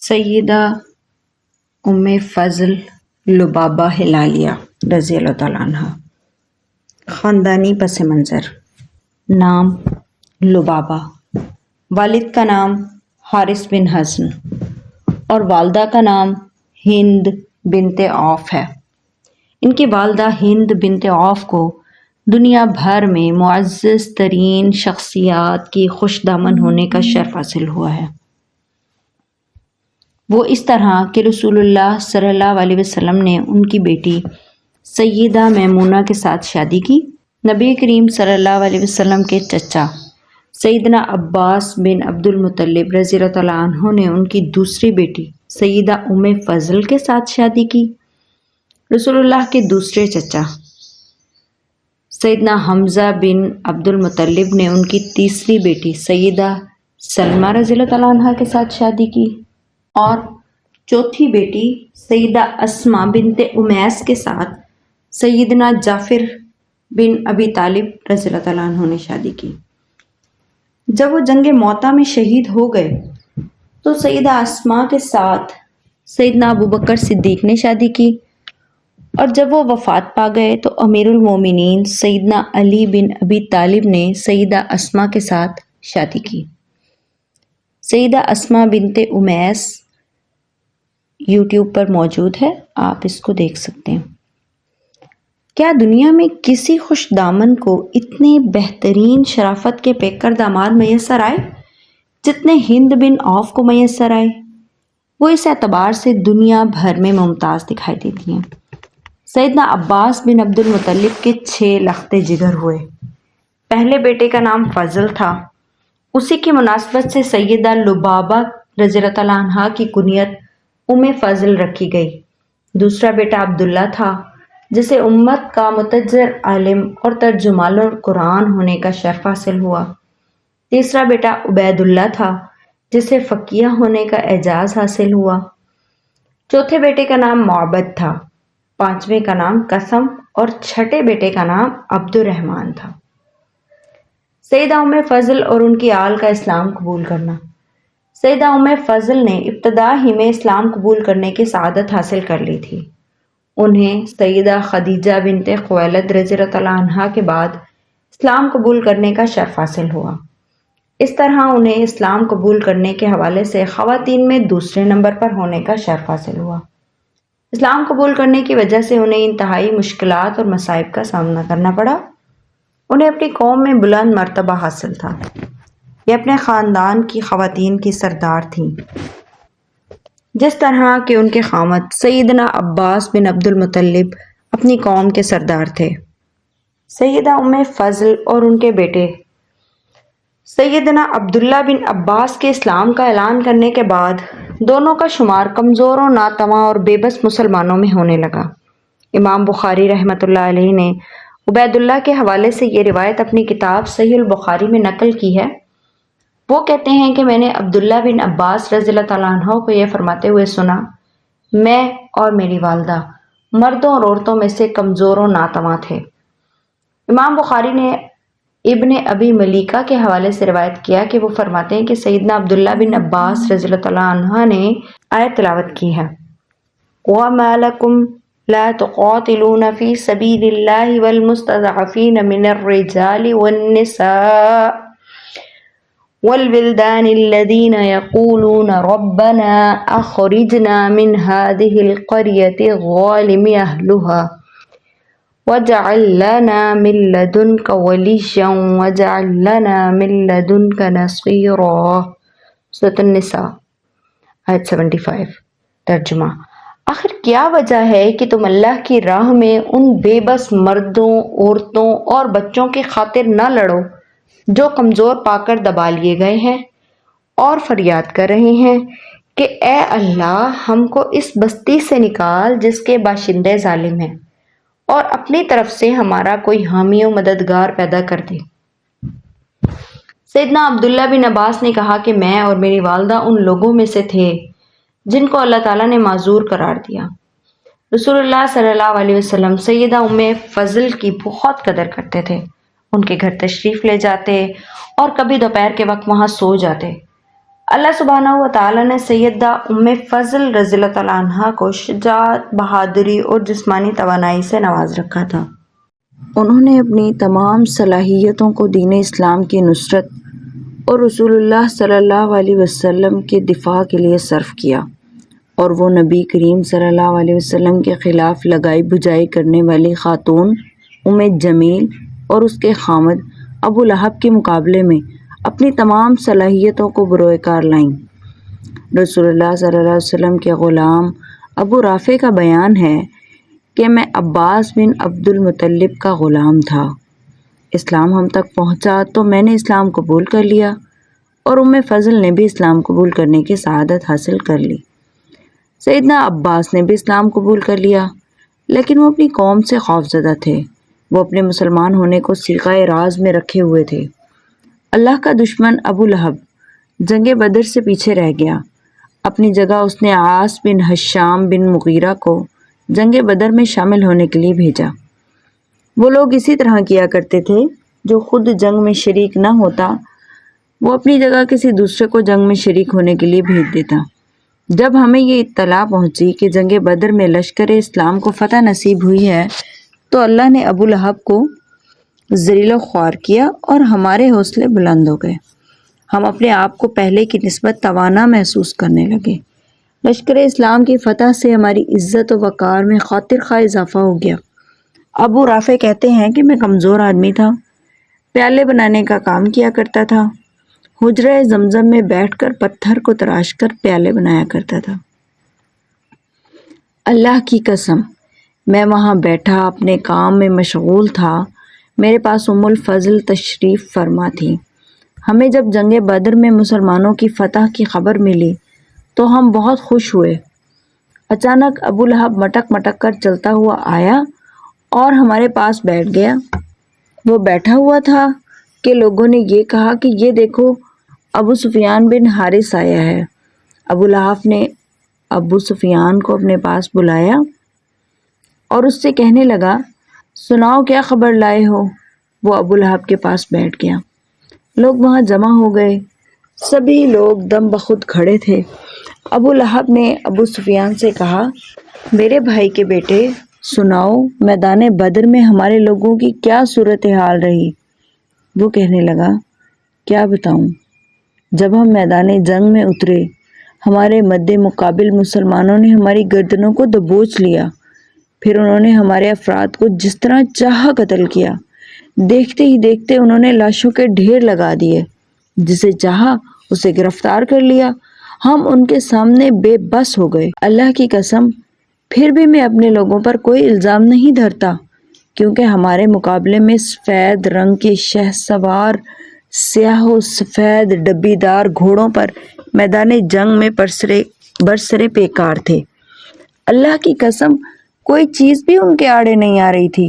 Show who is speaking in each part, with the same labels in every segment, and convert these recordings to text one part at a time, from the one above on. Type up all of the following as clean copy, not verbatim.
Speaker 1: سیدہ ام فضل لبابہ ہلالیہ رضی اللہ تعالیٰ عنہ۔ خاندانی پس منظر: نام لبابہ، والد کا نام حارث بن حزن اور والدہ کا نام ہند بنت عوف ہے۔ ان کی والدہ ہند بنت عوف کو دنیا بھر میں معزز ترین شخصیات کی خوش دامن ہونے کا شرف حاصل ہوا ہے۔ وہ اس طرح کہ رسول اللہ صلی اللہ علیہ وسلم نے ان کی بیٹی سیدہ میمونہ کے ساتھ شادی کی۔ نبی کریم صلی اللہ علیہ وسلم کے چچا سیدنا عباس بن عبد المطلب رضی اللہ تعالیٰ عنہ نے ان کی دوسری بیٹی سیدہ ام فضل کے ساتھ شادی کی۔ رسول اللہ کے دوسرے چچا سیدنا حمزہ بن عبد المطلب نے ان کی تیسری بیٹی سیدہ سلمہ رضی اللہ تعالیٰ عنہ کے ساتھ شادی کی اور چوتھی بیٹی سیدہ اسماء بنت امیس کے ساتھ سیدنا جعفر بن ابی طالب رضی اللہ تعالیٰ عنہ نے شادی کی۔ جب وہ جنگ موطا میں شہید ہو گئے تو سیدہ اسماء کے ساتھ سیدنا ابوبکر صدیق نے شادی کی، اور جب وہ وفات پا گئے تو امیر المومنین سیدنا علی بن ابی طالب نے سیدہ اسماء کے ساتھ شادی کی۔ سیدہ اسماء بنت امیس یوٹیوب پر موجود ہے، آپ اس کو دیکھ سکتے ہیں۔ کیا دنیا میں کسی خوش دامن کو اتنے بہترین شرافت کے پیکر داماد میسر آئے جتنے ہند بن عوف کو میسر آئے؟ وہ اس اعتبار سے دنیا بھر میں ممتاز دکھائی دیتی ہیں۔ سیدنا عباس بن عبد المطلب کے 6 لختے جگر ہوئے۔ پہلے بیٹے کا نام فضل تھا، اسی کی مناسبت سے سیدہ لبابہ رضی اللہ تعالیٰ عنہ کی کنیت ام فضل رکھی گئی۔ دوسرا بیٹا عبداللہ تھا، جسے امت کا متجر عالم اور ترجمان القرآن ہونے کا شرف حاصل ہوا۔ تیسرا بیٹا عبید اللہ تھا، جسے فقیہ ہونے کا اعزاز حاصل ہوا۔ چوتھے بیٹے کا نام معبد تھا، پانچویں کا نام قسم اور چھٹے بیٹے کا نام عبد الرحمن تھا۔ سیدہ ام فضل اور ان کی آل کا اسلام قبول کرنا۔ سیدہ ام فضل نے ابتدا ہی میں اسلام قبول کرنے کی سعادت حاصل کر لی تھی۔ انہیں سیدہ خدیجہ بنت خویلد رضی اللہ تعالیٰ عنہ کے بعد اسلام قبول کرنے کا شرف حاصل ہوا۔ اس طرح انہیں اسلام قبول کرنے کے حوالے سے خواتین میں دوسرے نمبر پر ہونے کا شرف حاصل ہوا۔ اسلام قبول کرنے کی وجہ سے انہیں انتہائی مشکلات اور مصائب کا سامنا کرنا پڑا۔ انہیں اپنی قوم میں بلند مرتبہ حاصل تھا۔ یہ اپنے خاندان کی خواتین کی سردار تھیں، جس طرح کہ ان کے خامد سیدنا عباس بن عبد المطلب اپنی قوم کے سردار تھے۔ سیدہ ام فضل اور ان کے بیٹے سیدنا عبداللہ بن عباس کے اسلام کا اعلان کرنے کے بعد دونوں کا شمار کمزوروں، ناتواں اور بے بس مسلمانوں میں ہونے لگا۔ امام بخاری رحمۃ اللہ علیہ نے عبید اللہ کے حوالے سے یہ روایت اپنی کتاب صحیح البخاری میں نقل کی ہے۔ وہ کہتے ہیں کہ میں نے عبداللہ بن عباس رضی اللہ تعالیٰ عنہ کو یہ فرماتے ہوئے سنا: میں اور میری والدہ مردوں اور عورتوں میں سے کمزور و ناتواں تھے۔ امام بخاری نے ابن ابی ملیکہ کے حوالے سے روایت کیا کہ وہ فرماتے ہیں کہ سیدنا عبداللہ بن عباس رضی اللہ تعالیٰ عنہ نے آیت تلاوت کی ہے: وَمَا لَكُمْ لَا تُقَاتِلُونَ فِي سَبِيلِ اللَّهِ وَالْمُسْتَضْعَفِينَ مِنَ الرِّجَالِ وَالنِّسَاءِ وَالْوِلْدَانِ الَّذِينَ يَقُولُونَ رَبَّنَا أَخْرِجْنَا مِنْ هَٰذِهِ الْقَرْيَةِ الظَّالِمِ أَهْلُهَا وَاجْعَل لَّنَا مِن لَّدُنكَ وَلِيًّا وَاجْعَل لَّنَا مِن لَّدُنكَ نَصِيرًا۔ سورۃ النساء آیت 75۔ ترجمہ: آخر کیا وجہ ہے کہ تم اللہ کی راہ میں ان بے بس مردوں، عورتوں اور بچوں کی خاطر نہ لڑو جو کمزور پا کر دبا لیے گئے ہیں اور فریاد کر رہے ہیں کہ اے اللہ، ہم کو اس بستی سے نکال جس کے باشندے ظالم ہیں، اور اپنی طرف سے ہمارا کوئی حامی و مددگار پیدا کر دے۔ سیدنا عبداللہ بن عباس نے کہا کہ میں اور میری والدہ ان لوگوں میں سے تھے جن کو اللہ تعالیٰ نے معذور قرار دیا۔ رسول اللہ صلی اللہ علیہ وسلم سیدہ ام فضل کی بہت قدر کرتے تھے، ان کے گھر تشریف لے جاتے اور کبھی دوپہر کے وقت وہاں سو جاتے۔ اللہ سبحانہ و تعالیٰ نے سیدہ ام فضل رضی اللہ تعالیٰ عنہ کو شجاعت، بہادری اور جسمانی توانائی سے نواز رکھا تھا۔ انہوں نے اپنی تمام صلاحیتوں کو دین اسلام کی نصرت اور رسول اللہ صلی اللہ علیہ وسلم کے دفاع کے لیے صرف کیا، اور وہ نبی کریم صلی اللہ علیہ وسلم کے خلاف لگائی بجائی کرنے والی خاتون ام جمیل اور اس کے خامد ابو لہب کے مقابلے میں اپنی تمام صلاحیتوں کو بروئے کار لائیں۔ رسول اللہ صلی اللہ علیہ وسلم کے غلام ابو رافع کا بیان ہے کہ میں عباس بن عبد المطلب کا غلام تھا۔ اسلام ہم تک پہنچا تو میں نے اسلام قبول کر لیا، اور ام فضل نے بھی اسلام قبول کرنے کی سعادت حاصل کر لی۔ سیدنا عباس نے بھی اسلام قبول کر لیا، لیکن وہ اپنی قوم سے خوفزدہ تھے۔ وہ اپنے مسلمان ہونے کو صیغہ راز میں رکھے ہوئے تھے۔ اللہ کا دشمن ابو لہب جنگ بدر سے پیچھے رہ گیا۔ اپنی جگہ اس نے عاص بن ہشام بن مغیرہ کو جنگ بدر میں شامل ہونے کے لیے بھیجا۔ وہ لوگ اسی طرح کیا کرتے تھے، جو خود جنگ میں شریک نہ ہوتا وہ اپنی جگہ کسی دوسرے کو جنگ میں شریک ہونے کے لیے بھیج دیتا۔ جب ہمیں یہ اطلاع پہنچی کہ جنگ بدر میں لشکر اسلام کو فتح نصیب ہوئی ہے تو اللہ نے ابو لہب کو ذلیل و خوار کیا اور ہمارے حوصلے بلند ہو گئے۔ ہم اپنے آپ کو پہلے کی نسبت توانا محسوس کرنے لگے۔ لشکر اسلام کی فتح سے ہماری عزت و وقار میں خاطر خواہ اضافہ ہو گیا۔ ابو رافع کہتے ہیں کہ میں کمزور آدمی تھا، پیالے بنانے کا کام کیا کرتا تھا، حجرہ زمزم میں بیٹھ کر پتھر کو تراش کر پیالے بنایا کرتا تھا۔ اللہ کی قسم میں وہاں بیٹھا اپنے کام میں مشغول تھا، میرے پاس ام الفضل تشریف فرما تھی۔ ہمیں جب جنگ بدر میں مسلمانوں کی فتح کی خبر ملی تو ہم بہت خوش ہوئے۔ اچانک ابو لہب مٹک مٹک کر چلتا ہوا آیا اور ہمارے پاس بیٹھ گیا۔ وہ بیٹھا ہوا تھا کہ لوگوں نے یہ کہا کہ یہ دیکھو ابو سفیان بن حارث آیا ہے۔ ابو لہب نے ابو سفیان کو اپنے پاس بلایا اور اس سے کہنے لگا، سناؤ کیا خبر لائے ہو؟ وہ ابو لہب کے پاس بیٹھ گیا۔ لوگ وہاں جمع ہو گئے، سبھی لوگ دم بخود کھڑے تھے۔ ابو لہب نے ابو سفیان سے کہا، میرے بھائی کے بیٹے، سناؤ میدان بدر میں ہمارے لوگوں کی کیا صورتحال رہی؟ وہ کہنے لگا، کیا بتاؤں؟ جب ہم میدان جنگ میں اترے، ہمارے مد مقابل مسلمانوں نے ہماری گردنوں کو دبوچ لیا، پھر انہوں نے ہمارے افراد کو جس طرح چاہا قتل کیا۔ دیکھتے ہی دیکھتے انہوں نے لاشوں کے ڈھیر لگا دیے، جسے چاہا اسے گرفتار کر لیا۔ ہم ان کے سامنے بے بس ہو گئے۔ اللہ کی قسم پھر بھی میں اپنے لوگوں پر کوئی الزام نہیں دھرتا، کیونکہ ہمارے مقابلے میں سفید رنگ کے شہ سوار سیاہ و سفید ڈبی دار گھوڑوں پر میدان جنگ میں برسرے پیکار تھے۔ اللہ کی قسم کوئی چیز بھی ان کے آڑے نہیں آ رہی تھی۔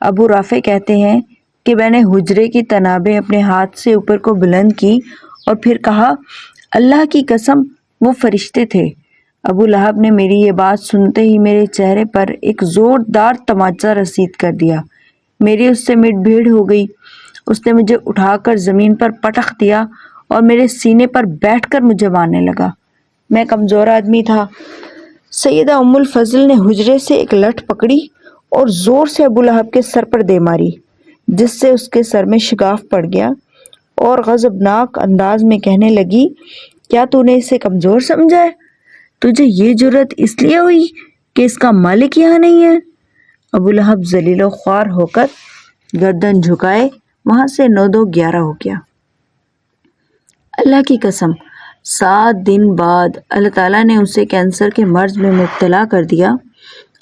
Speaker 1: ابو رافع کہتے ہیں کہ میں نے حجرے کی تنابیں اپنے ہاتھ سے اوپر کو بلند کی اور پھر کہا، اللہ کی قسم وہ فرشتے تھے۔ ابو لہب نے میری یہ بات سنتے ہی میرے چہرے پر ایک زوردار تماچا رسید کر دیا۔ میری اس سے مٹ بھیڑ ہو گئی۔ اس نے مجھے اٹھا کر زمین پر پٹخ دیا اور میرے سینے پر بیٹھ کر مجھے مارنے لگا۔ میں کمزور آدمی تھا۔ سیدہ ام الفضل نے حجرے سے ایک لٹھ پکڑی اور زور سے ابو لہب کے سر پر دے ماری، جس سے اس کے سر میں شگاف پڑ گیا، اور غضبناک انداز میں کہنے لگی، کیا تو نے اسے کمزور سمجھا ہے؟ تجھے یہ جرت اس لیے ہوئی کہ اس کا مالک یہاں نہیں ہے؟ ابو لہب ذلیل و خوار ہو کر گردن جھکائے وہاں سے 9-2-11 ہو گیا۔ اللہ کی قسم 7 دن بعد اللہ تعالیٰ نے اسے کینسر کے مرض میں مبتلا کر دیا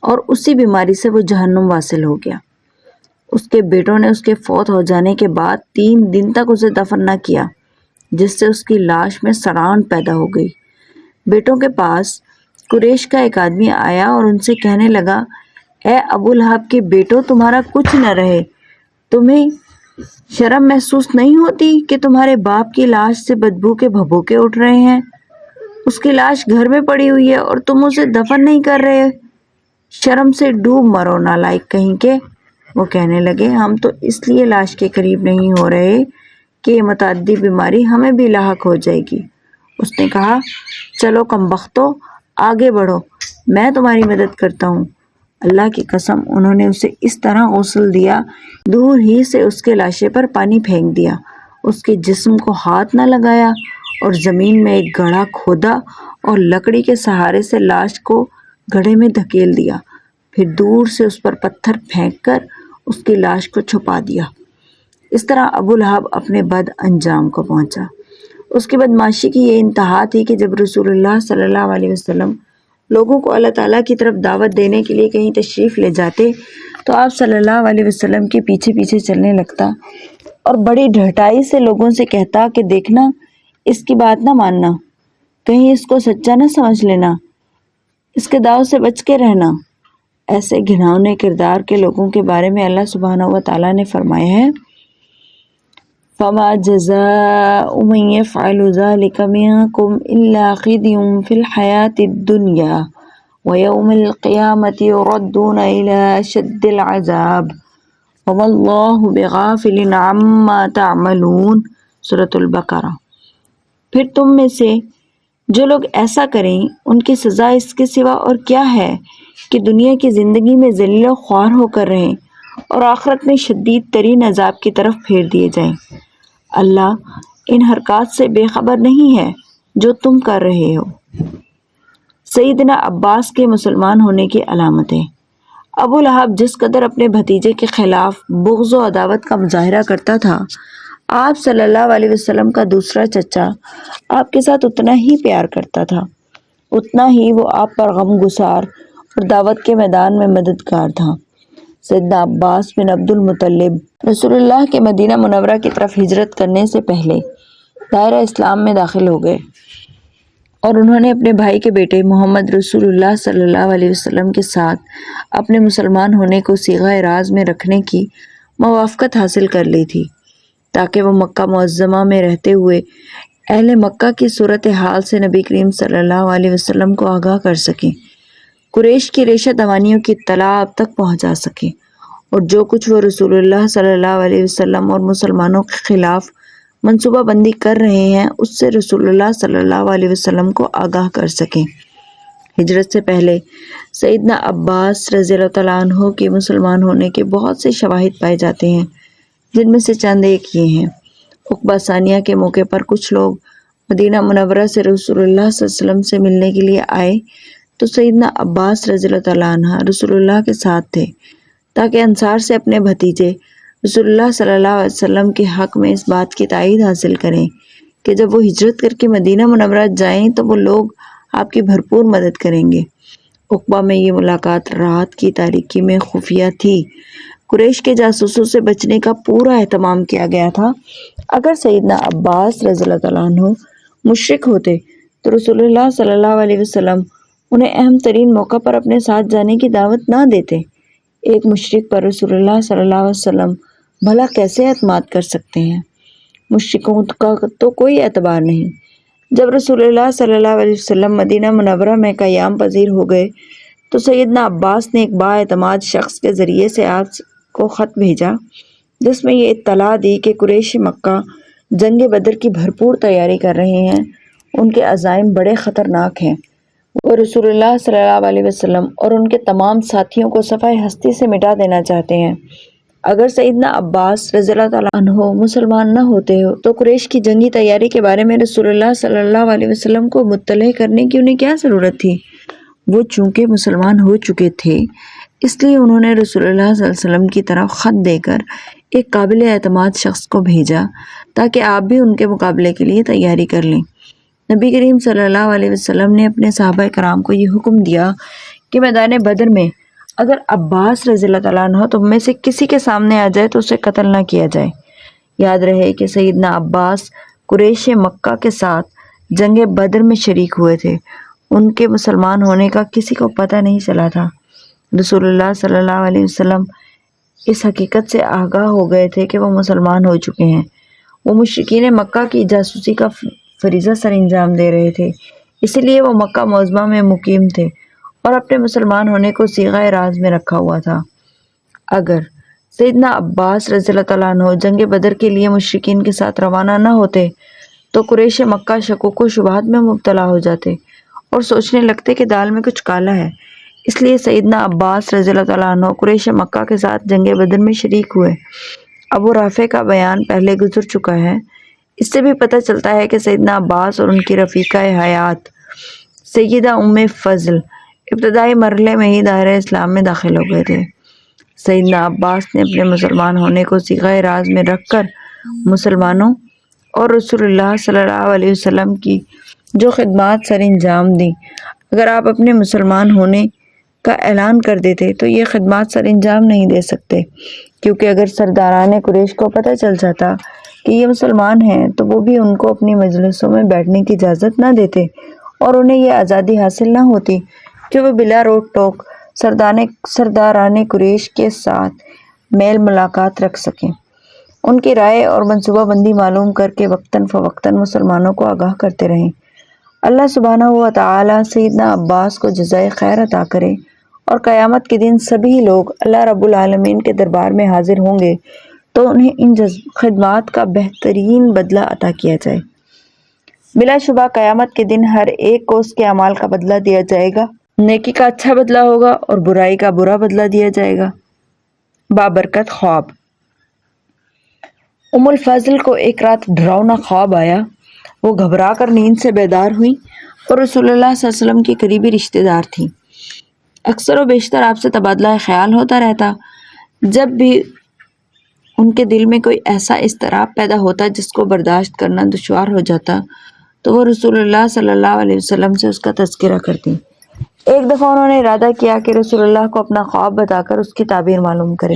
Speaker 1: اور اسی بیماری سے وہ جہنم واصل ہو گیا۔ اس کے بیٹوں نے اس کے فوت ہو جانے کے بعد 3 دن تک اسے دفن نہ کیا، جس سے اس کی لاش میں سڑان پیدا ہو گئی۔ بیٹوں کے پاس قریش کا ایک آدمی آیا اور ان سے کہنے لگا، اے ابو لہب کے بیٹوں، تمہارا کچھ نہ رہے، تمہیں شرم محسوس نہیں ہوتی کہ تمہارے باپ کی لاش سے بدبو کے بھبوکے اٹھ رہے ہیں؟ اس کی لاش گھر میں پڑی ہوئی ہے اور تم اسے دفن نہیں کر رہے۔ شرم سے ڈوب مرو نالائق کہیں کے۔ وہ کہنے لگے، ہم تو اس لیے لاش کے قریب نہیں ہو رہے کہ یہ متعدی بیماری ہمیں بھی لاحق ہو جائے گی اس نے کہا چلو کم بختو آگے بڑھو، میں تمہاری مدد کرتا ہوں۔ اللہ کی قسم انہوں نے اسے اس طرح غسل دیا، دور ہی سے اس کے لاشے پر پانی پھینک دیا، اس کے جسم کو ہاتھ نہ لگایا اور زمین میں ایک گڑھا کھودا اور لکڑی کے سہارے سے لاش کو گڑھے میں دھکیل دیا، پھر دور سے اس پر پتھر پھینک کر اس کی لاش کو چھپا دیا۔ اس طرح ابو لہب اپنے بد انجام کو پہنچا۔ اس کی بدمعاشی کی یہ انتہا تھی کہ جب رسول اللہ صلی اللہ علیہ وسلم لوگوں کو اللہ تعالیٰ کی طرف دعوت دینے کے لیے کہیں تشریف لے جاتے تو آپ صلی اللہ علیہ وسلم کے پیچھے پیچھے چلنے لگتا اور بڑی ڈھٹائی سے لوگوں سے کہتا کہ دیکھنا، اس کی بات نہ ماننا، کہیں اس کو سچا نہ سمجھ لینا، اس کے داؤ سے بچ کے رہنا۔ ایسے گھناؤنے کردار کے لوگوں کے بارے میں اللہ سبحانہ و تعالیٰ نے فرمایا ہے فَمَا جَزَاءُ مَن يَفْعَلُ ذَلِكَ مِنكُمْ إِلَّا خِزْيٌ فِي الْحَيَاةِ الدُّنْيَا وَيَوْمَ الْقِيَامَةِ يُرَدُّونَ إِلَى أَشَدِّ الْعَذَابِ وَمَا اللَّهُ بِغَافِلٍ عَمَّا تَعْمَلُونَ سورۃ البقرہ۔ پھر تم میں سے جو لوگ ایسا کریں ان کی سزا اس کے سوا اور کیا ہے کہ دنیا کی زندگی میں ذلیل و خوار ہو کر رہیں اور آخرت میں شدید ترین عذاب کی طرف پھیر دیے جائیں۔ اللہ ان حرکات سے بے خبر نہیں ہے جو تم کر رہے ہو۔ سیدنا عباس کے مسلمان ہونے کی علامتیں۔ ابو لہب جس قدر اپنے بھتیجے کے خلاف بغض و عداوت کا مظاہرہ کرتا تھا، آپ صلی اللہ علیہ وسلم کا دوسرا چچا آپ کے ساتھ اتنا ہی پیار کرتا تھا، اتنا ہی وہ آپ پر غم گسار اور دعوت کے میدان میں مددگار تھا۔ سیدنا عباس بن عبد المطلب رسول اللہ کے مدینہ منورہ کی طرف ہجرت کرنے سے پہلے دائرہ اسلام میں داخل ہو گئے اور انہوں نے اپنے بھائی کے بیٹے محمد رسول اللہ صلی اللہ علیہ وسلم کے ساتھ اپنے مسلمان ہونے کو صیغہ راز میں رکھنے کی موافقت حاصل کر لی تھی تاکہ وہ مکہ معظمہ میں رہتے ہوئے اہل مکہ کی صورتحال سے نبی کریم صلی اللہ علیہ وسلم کو آگاہ کر سکیں، قریش کی ریشہ دوانیوں کی اطلاع اب تک پہنچا سکیں اور جو کچھ وہ رسول اللہ صلی اللہ علیہ وسلم اور مسلمانوں کے خلاف منصوبہ بندی کر رہے ہیں اس سے رسول اللہ صلی اللہ علیہ وسلم کو آگاہ کر سکیں۔ ہجرت سے پہلے سیدنا عباس رضی اللہ تعالیٰ عنہ کے مسلمان ہونے کے بہت سے شواہد پائے جاتے ہیں، جن میں سے چند ایک یہ ہیں۔ عقبہ ثانیہ کے موقع پر کچھ لوگ مدینہ منورہ سے رسول اللہ صلی اللہ علیہ وسلم سے ملنے کے لیے آئے تو سیدنا عباس رضی اللہ تعالیٰ عنہ رسول اللہ کے ساتھ تھے تاکہ انصار سے اپنے بھتیجے رسول اللہ صلی اللہ علیہ وسلم کے حق میں اس بات کی تائید حاصل کریں کہ جب وہ ہجرت کر کے مدینہ منورہ جائیں تو وہ لوگ آپ کی بھرپور مدد کریں گے۔ عقبہ میں یہ ملاقات رات کی تاریکی میں خفیہ تھی۔ قریش کے جاسوسوں سے بچنے کا پورا اہتمام کیا گیا تھا۔ اگر سیدنا عباس رضی اللہ تعالیٰ عنہ مشرک ہوتے تو رسول اللہ صلی اللہ علیہ وسلم انہیں اہم ترین موقع پر اپنے ساتھ جانے کی دعوت نہ دیتے۔ ایک مشرک پر رسول اللہ صلی اللہ علیہ وسلم بھلا کیسے اعتماد کر سکتے ہیں؟ مشرکوں کا تو کوئی اعتبار نہیں۔ جب رسول اللہ صلی اللہ علیہ وسلم مدینہ منورہ میں قیام پذیر ہو گئے تو سیدنا عباس نے ایک بااعتماد شخص کے ذریعے سے آپ کو خط بھیجا جس میں یہ اطلاع دی کہ قریش مکہ جنگ بدر کی بھرپور تیاری کر رہے ہیں، ان کے عزائم بڑے خطرناک ہیں، وہ رسول اللہ صلی اللہ علیہ وسلم اور ان کے تمام ساتھیوں کو صفحہ ہستی سے مٹا دینا چاہتے ہیں۔ اگر سیدنا عباس رضی اللہ تعالیٰ عنہ مسلمان نہ ہوتے ہو تو قریش کی جنگی تیاری کے بارے میں رسول اللہ صلی اللہ علیہ وسلم کو مطلع کرنے کی انہیں کیا ضرورت تھی؟ وہ چونکہ مسلمان ہو چکے تھے اس لیے انہوں نے رسول اللہ صلی اللہ علیہ وسلم کی طرف خط دے کر ایک قابل اعتماد شخص کو بھیجا تاکہ آپ بھی ان کے مقابلے کے لیے تیاری کر لیں۔ نبی کریم صلی اللہ علیہ وسلم نے اپنے صحابہ کرام کو یہ حکم دیا کہ میدان بدر میں اگر عباس رضی اللہ تعالیٰ عنہ تم میں سے کسی کے سامنے آ جائے تو اسے قتل نہ کیا جائے۔ یاد رہے کہ سیدنا عباس قریش مکہ کے ساتھ جنگ بدر میں شریک ہوئے تھے، ان کے مسلمان ہونے کا کسی کو پتہ نہیں چلا تھا۔ رسول اللہ صلی اللہ علیہ وسلم اس حقیقت سے آگاہ ہو گئے تھے کہ وہ مسلمان ہو چکے ہیں۔ وہ مشرکین مکہ کی جاسوسی کا فریضہ سر انجام دے رہے تھے، اسی لیے وہ مکہ معظمہ میں مقیم تھے اور اپنے مسلمان ہونے کو صیغہ راز میں رکھا ہوا تھا۔ اگر سیدنا عباس رضی اللہ تعالیٰ عنہ جنگ بدر کے لیے مشرکین کے ساتھ روانہ نہ ہوتے تو قریش مکہ شکوک و شبہات میں مبتلا ہو جاتے اور سوچنے لگتے کہ دال میں کچھ کالا ہے۔ اس لیے سیدنا عباس رضی اللہ تعالیٰ عنہ قریش مکہ کے ساتھ جنگ بدر میں شریک ہوئے۔ ابو رافع کا بیان پہلے گزر چکا ہے۔ اس سے بھی پتہ چلتا ہے کہ سیدنا عباس اور ان کی رفیقہ حیات سیدہ ام فضل ابتدائی مرحلے میں ہی دائرہ اسلام میں داخل ہو گئے تھے۔ سیدنا عباس نے اپنے مسلمان ہونے کو صیغہ راز میں رکھ کر مسلمانوں اور رسول اللہ صلی اللہ علیہ وسلم کی جو خدمات سر انجام دیں، اگر آپ اپنے مسلمان ہونے کا اعلان کر دیتے تو یہ خدمات سر انجام نہیں دے سکتے، کیونکہ اگر سرداران قریش کو پتہ چل جاتا کہ یہ مسلمان ہیں تو وہ بھی ان کو اپنی مجلسوں میں بیٹھنے کی اجازت نہ دیتے اور انہیں یہ آزادی حاصل نہ ہوتی کہ وہ بلا روک ٹوک سرداران قریش کے ساتھ میل ملاقات رکھ سکیں، ان کی رائے اور منصوبہ بندی معلوم کر کے وقتاً فوقتاً مسلمانوں کو آگاہ کرتے رہیں۔ اللہ سبحانہ و تعالیٰ سیدنا عباس کو جزائے خیر عطا کرے اور قیامت کے دن سبھی لوگ اللہ رب العالمین کے دربار میں حاضر ہوں گے تو انہیں ان خدمات کا بہترین بدلہ عطا کیا جائے۔ بلا شبہ قیامت کے دن ہر ایک کو اس کے اعمال کا بدلہ دیا جائے گا، نیکی کا اچھا بدلہ ہوگا اور برائی کا برا بدلہ دیا جائے گا۔ بابرکت خواب۔ ام الفضل کو ایک رات ڈراؤنا خواب آیا۔ وہ گھبرا کر نیند سے بیدار ہوئی اور رسول اللہ صلی اللہ علیہ وسلم کی قریبی رشتہ دار تھیں۔ اکثر و بیشتر آپ سے تبادلہ خیال ہوتا رہتا۔ جب بھی ان کے دل میں کوئی ایسا اضطراب پیدا ہوتا جس کو برداشت کرنا دشوار ہو جاتا تو وہ رسول اللہ صلی اللہ علیہ وسلم سے اس کا تذکرہ کرتی۔ ایک دفعہ انہوں نے ارادہ کیا کہ رسول اللہ کو اپنا خواب بتا کر اس کی تعبیر معلوم کرے۔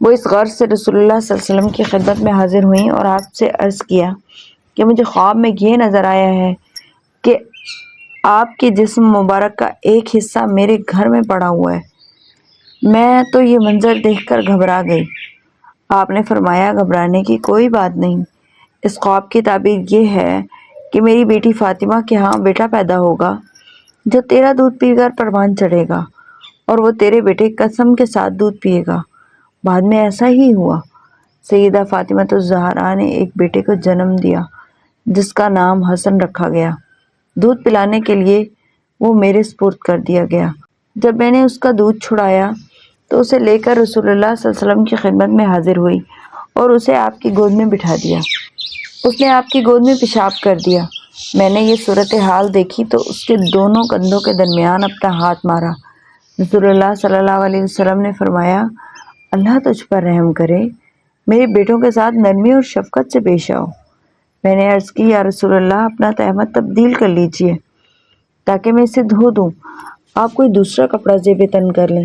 Speaker 1: وہ اس غرض سے رسول اللہ صلی اللہ علیہ وسلم کی خدمت میں حاضر ہوئیں اور آپ سے عرض کیا کہ مجھے خواب میں یہ نظر آیا ہے کہ آپ کے جسم مبارک کا ایک حصہ میرے گھر میں پڑا ہوا ہے۔ میں تو یہ منظر دیکھ کر گھبرا گئی۔ آپ نے فرمایا گھبرانے کی کوئی بات نہیں، اس خواب کی تعبیر یہ ہے کہ میری بیٹی فاطمہ کے ہاں بیٹا پیدا ہوگا جو تیرا دودھ پی کر پروان چڑھے گا اور وہ تیرے بیٹے قسم کے ساتھ دودھ پیے گا۔ بعد میں ایسا ہی ہوا۔ سیدہ فاطمہ الزہرا نے ایک بیٹے کو جنم دیا جس کا نام حسن رکھا گیا۔ دودھ پلانے کے لیے وہ میرے سپرد کر دیا گیا۔ جب میں نے اس کا دودھ چھڑایا تو اسے لے کر رسول اللہ صلی اللہ علیہ وسلم کی خدمت میں حاضر ہوئی اور اسے آپ کی گود میں بٹھا دیا۔ اس نے آپ کی گود میں پیشاب کر دیا۔ میں نے یہ صورتحال دیکھی تو اس کے دونوں کندھوں کے درمیان اپنا ہاتھ مارا۔ رسول اللہ صلی اللہ علیہ وسلم نے فرمایا اللہ تجھ پر رحم کرے، میرے بیٹوں کے ساتھ نرمی اور شفقت سے پیش آؤ۔ میں نے عرض کی یا رسول اللہ اپنا تہمت تبدیل کر لیجئے تاکہ میں اسے دھو دوں، آپ کوئی دوسرا کپڑا زیب تن کر لیں۔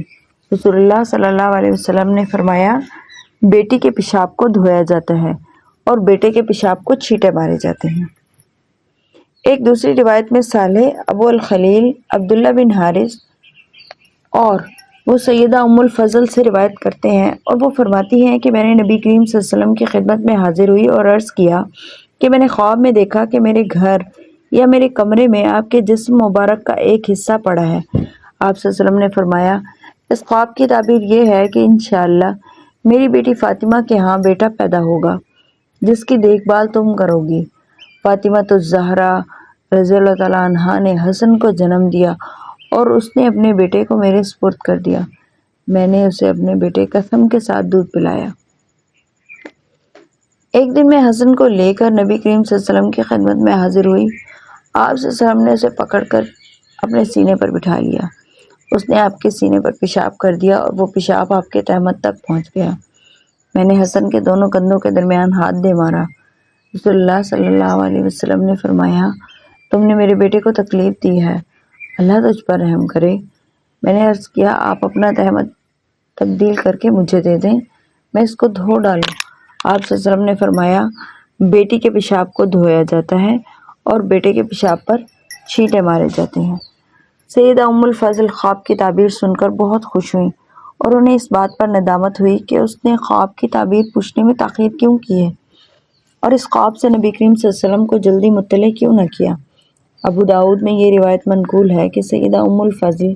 Speaker 1: رسول اللہ صلی اللہ علیہ وسلم نے فرمایا بیٹی کے پیشاب کو دھویا جاتا ہے اور بیٹے کے پیشاب کو چھینٹے مارے جاتے ہیں۔ ایک دوسری روایت میں صالح ابو الخلیل عبداللہ بن حارث اور وہ سیدہ ام الفضل سے روایت کرتے ہیں اور وہ فرماتی ہیں کہ میں نے نبی کریم صلی اللہ علیہ وسلم کی خدمت میں حاضر ہوئی اور عرض کیا کہ میں نے خواب میں دیکھا کہ میرے گھر یا میرے کمرے میں آپ کے جسم مبارک کا ایک حصہ پڑا ہے۔ آپ صلی اللہ علیہ وسلم نے فرمایا اس خواب کی تعبیر یہ ہے کہ انشاءاللہ میری بیٹی فاطمہ کے ہاں بیٹا پیدا ہوگا جس کی دیکھ بھال تم کرو گی۔ فاطمہ الزہرا رضی اللہ تعالیٰ عنہا نے حسن کو جنم دیا اور اس نے اپنے بیٹے کو میرے سپرد کر دیا۔ میں نے اسے اپنے بیٹے قسم کے ساتھ دودھ پلایا۔ ایک دن میں حسن کو لے کر نبی کریم صلی اللہ علیہ وسلم کی خدمت میں حاضر ہوئی۔ آپ صلی اللہ علیہ وسلم نے اسے پکڑ کر اپنے سینے پر بٹھا لیا۔ اس نے آپ کے سینے پر پیشاب کر دیا اور وہ پیشاب آپ کے تہمت تک پہنچ گیا۔ میں نے حسن کے دونوں کندھوں کے درمیان ہاتھ دے مارا۔ رسول اللہ صلی اللہ علیہ وسلم نے فرمایا تم نے میرے بیٹے کو تکلیف دی ہے، اللہ تجھ پر رحم کرے۔ میں نے عرض کیا آپ اپنا تہمت تبدیل کر کے مجھے دے دیں، میں اس کو دھو ڈالوں۔ آپ صلی اللہ علیہ وسلم نے فرمایا بیٹی کے پیشاب کو دھویا جاتا ہے اور بیٹے کے پیشاب پر چھینٹے مارے جاتے ہیں۔ سیدہ ام الفضل خواب کی تعبیر سن کر بہت خوش ہوئیں اور انہیں اس بات پر ندامت ہوئی کہ اس نے خواب کی تعبیر پوچھنے میں تاخیر کیوں کی ہے اور اس خواب سے نبی کریم صلی اللہ علیہ وسلم کو جلدی مطلع کیوں نہ کیا۔ ابو داؤد میں یہ روایت منقول ہے کہ سیدہ ام الفضل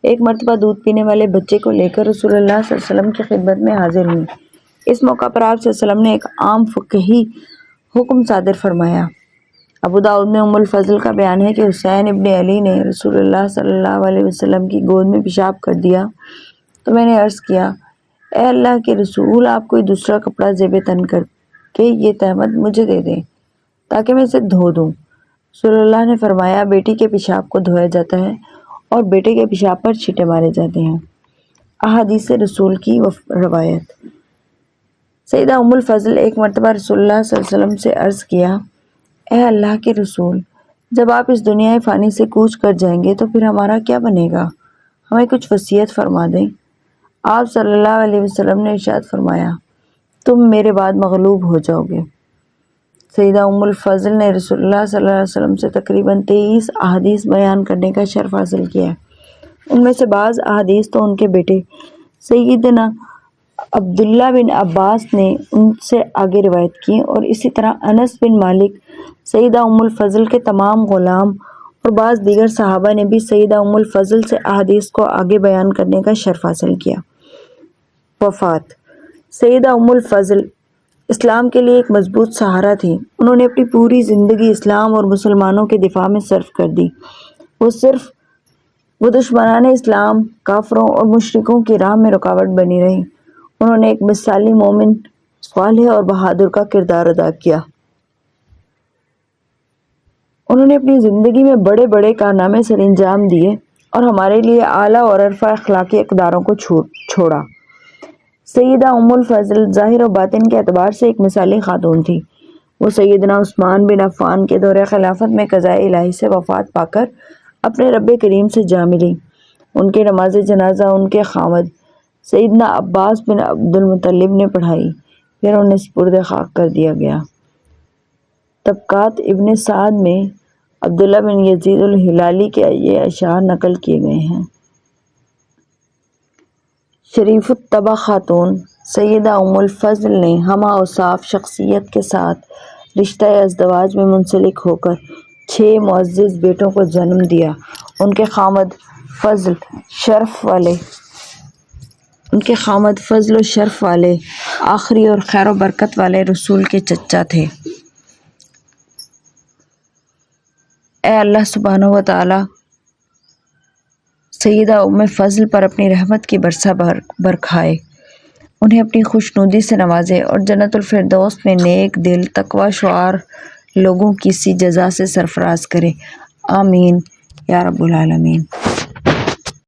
Speaker 1: ایک مرتبہ دودھ پینے والے بچے کو لے کر رسول اللہ صلی اللہ علیہ وسلم کی خدمت میں حاضر ہوئیں۔ اس موقع پر آپ صلی اللہ علیہ وسلم نے ایک عام فقہی حکم صادر فرمایا۔ ابو داؤد میں ام الفضل کا بیان ہے کہ حسین ابن علی نے رسول اللہ صلی اللہ علیہ وسلم کی گود میں پیشاب کر دیا تو میں نے عرض کیا، اے اللہ کے رسول، آپ کوئی دوسرا کپڑا زیب تن کر کے یہ تہمت مجھے دے دیں تاکہ میں اسے دھو دوں۔ رسول اللہ نے فرمایا، بیٹی کے پیشاب کو دھویا جاتا ہے اور بیٹے کے پیشاب پر چھینٹے مارے جاتے ہیں۔ احادیث رسول کی روایت۔ سیدہ ام الفضل ایک مرتبہ رسول اللہ صلی اللہ علیہ وسلم سے عرض کیا، اے اللہ کے رسول، جب آپ اس دنیا فانی سے کوچ کر جائیں گے تو پھر ہمارا کیا بنے گا؟ ہمیں کچھ وصیت فرما دیں۔ آپ صلی اللہ علیہ وسلم نے ارشاد فرمایا، تم میرے بعد مغلوب ہو جاؤ گے۔ سیدہ ام الفضل نے رسول اللہ صلی اللہ علیہ وسلم سے تقریباً 23 احادیث بیان کرنے کا شرف حاصل کیا ہے۔ ان میں سے بعض احادیث تو ان کے بیٹے سیدنا عبداللہ بن عباس نے ان سے آگے روایت کی، اور اسی طرح انس بن مالک، سیدہ ام الفضل کے تمام غلام اور بعض دیگر صحابہ نے بھی سیدہ ام الفضل سے احادیث کو آگے بیان کرنے کا شرف حاصل کیا۔ وفات۔ سیدہ ام الفضل اسلام کے لیے ایک مضبوط سہارا تھی۔ انہوں نے اپنی پوری زندگی اسلام اور مسلمانوں کے دفاع میں صرف کر دی۔ وہ دشمنان اسلام، کافروں اور مشرکوں کی راہ میں رکاوٹ بنی رہی۔ انہوں نے ایک مثالی مومن، صالح اور بہادر کا کردار ادا کیا۔ انہوں نے اپنی زندگی میں بڑے بڑے کارنامے سر انجام دیے اور ہمارے لیے اعلیٰ اور عرفہ اخلاقی اقداروں کو چھوڑا۔ سیدہ ام الفضل ظاہر و باطن کے اعتبار سے ایک مثالی خاتون تھی۔ وہ سیدنا عثمان بن عفان کے دور خلافت میں قضائے الہی سے وفات پا کر اپنے رب کریم سے جا ملی۔ ان کے نماز جنازہ ان کے خامد سیدنا عباس بن عبد المطلب نے پڑھائی، پھر انہیں سپرد خاک کر دیا گیا۔ طبقات ابن سعد میں عبداللہ بن یزید الہلالی کے یہ اشعار نقل کیے گئے ہیں۔ شریف الطبع خاتون سیدہ ام الفضل نے ہمہ اوصاف شخصیت کے ساتھ رشتہ ازدواج میں منسلک ہو کر 6 معزز بیٹوں کو جنم دیا۔ ان کے خامد فضل و شرف والے، آخری اور خیر و برکت والے رسول کے چچا تھے۔ اے اللہ سبحانہ و تعالی سیدہ ام فضل پر اپنی رحمت کی برسا برکھائے، انہیں اپنی خوشنودی سے نوازے اور جنت الفردوس میں نیک دل، تقوی شعار لوگوں کی سی جزا سے سرفراز کرے۔ آمین یا رب العالمین۔